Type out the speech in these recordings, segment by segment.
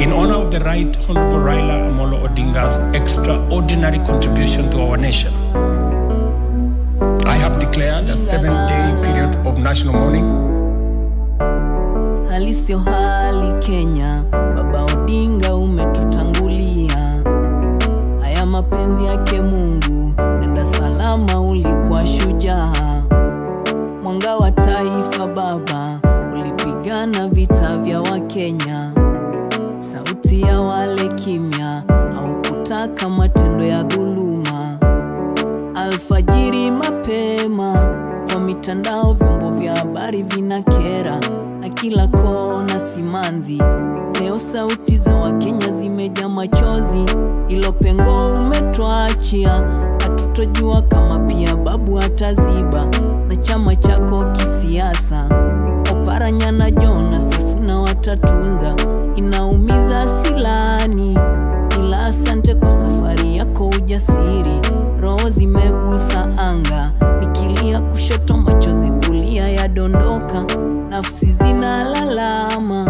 in honor of the Right Honorable Raila Amolo Odinga's extraordinary contribution to our nation, I have declared a 7-day period of national mourning. Hali sio hali Kenya, Baba Odinga umetutangulia. Haya mapenzi yake Mungu, nenda salama, ulikuwa shujaa. Mwanga wa taifa Baba, ulipigana vita vya Wakenya. Sauti ya wale kimya, haukutaka matendo ya dhuluma. Alfajiri mapema, kwa mitandao vyombo vya habari vinakera, na kila kona simanzi. Leo sauti za Wakenya zimejaa machozi, ilo pengo umetuachia. Hatutojua kama pia babu ataziba, na chama chako kisiasa. Oparanya na Jona Sifuna watatunza, inaumiza silani. Ila asante kwa safari yako ujasiri, roho zimegusa anga. Nikilia kushoto machozi kulia yadondoka, nafsi zinalalama.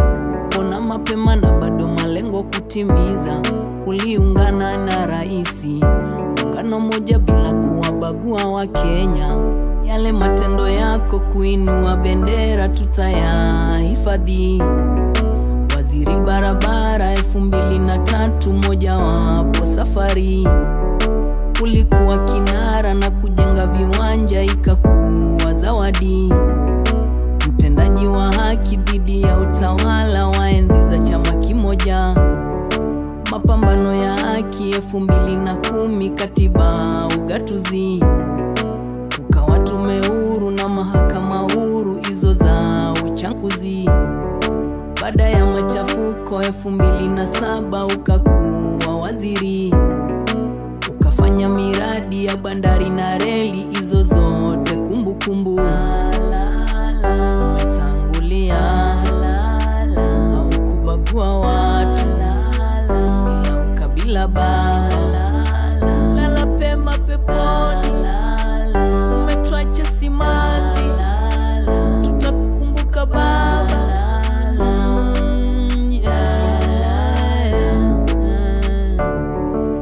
Mbona mapema na bado malengo kutimiza? Uliungana na raisi, muungano moja bila kuwabagua Wakenya. Yale matendo yako kuinua bendera tutayahifadhi. Waziri barabara 2003 moja wapo safari. Ulikuwa kinara na kujenga viwanja ikakuwa zawadi. Mtendaji wa haki dhidi ya utawala wa enzi za chama kimoja. Mapambano ya haki 2010 katiba ugatuzi. Ukawa tume huru na mahakama huru hizo za uchaguzi. Baada ya machafuko 2007 ukakuwa waziri. Ukafanya miradi ya bandari na reli hizo zote kumbukumbu. Umetangulia, ukubagua watu bila ukabila lala pema peponi. Umetuacha simanzi, tutakukumbuka Baba.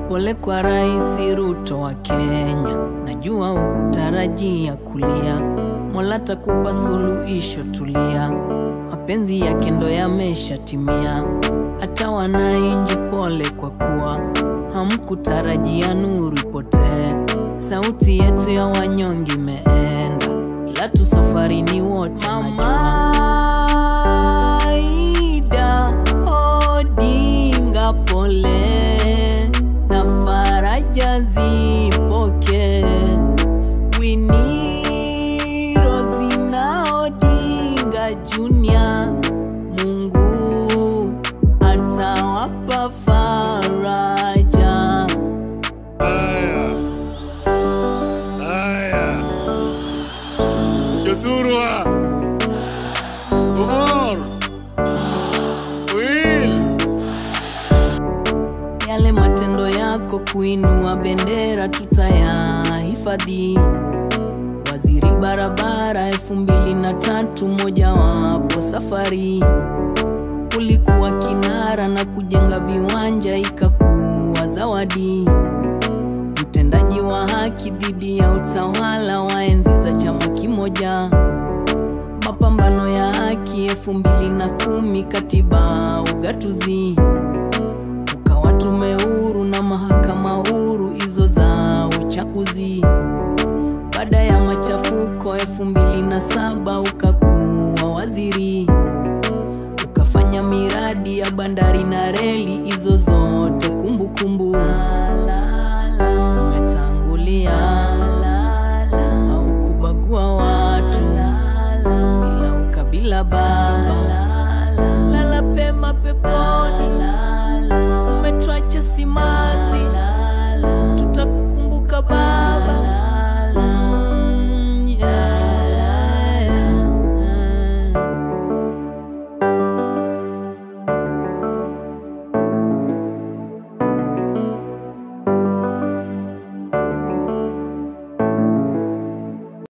Pole kwa Rais Ruto wa Kenya, najua ukutarajia kulia. Mola takupa suluhisho, tulia. Mapenzi yake ndo yameshatimia. Hata wananchi pole kwa kuwa hamkutarajia nuru ipotee. Sauti yetu ya wanyonge imeenda, ila tu safari ni wote. Mama Ida Odinga pole, na faraja zipoke. Winnie Rosina Odinga Junior, Mungu atawapa faraja. Jothurwa Umar Will. Yale matendo yako kuinua bendera tutayahifadhi. Waziri barabara 2003 moja wapo safari. Ulikuwa kinara na kujenga viwanja ikakuwa zawadi. Mtendaji wa haki dhidi ya utawala wa enzi za chama kimoja. Mapambano ya haki 2010 katiba ugatuzi. Ukawa tume huru na mahakama huru hizo za uchaguzi. Baada ya machafuko 2007 ukakuwa waziri. Ukafanya miradi ya bandari na reli hizo zote kumbukumbu. Umetangulia, haukubagua watu bila ukabila Baba.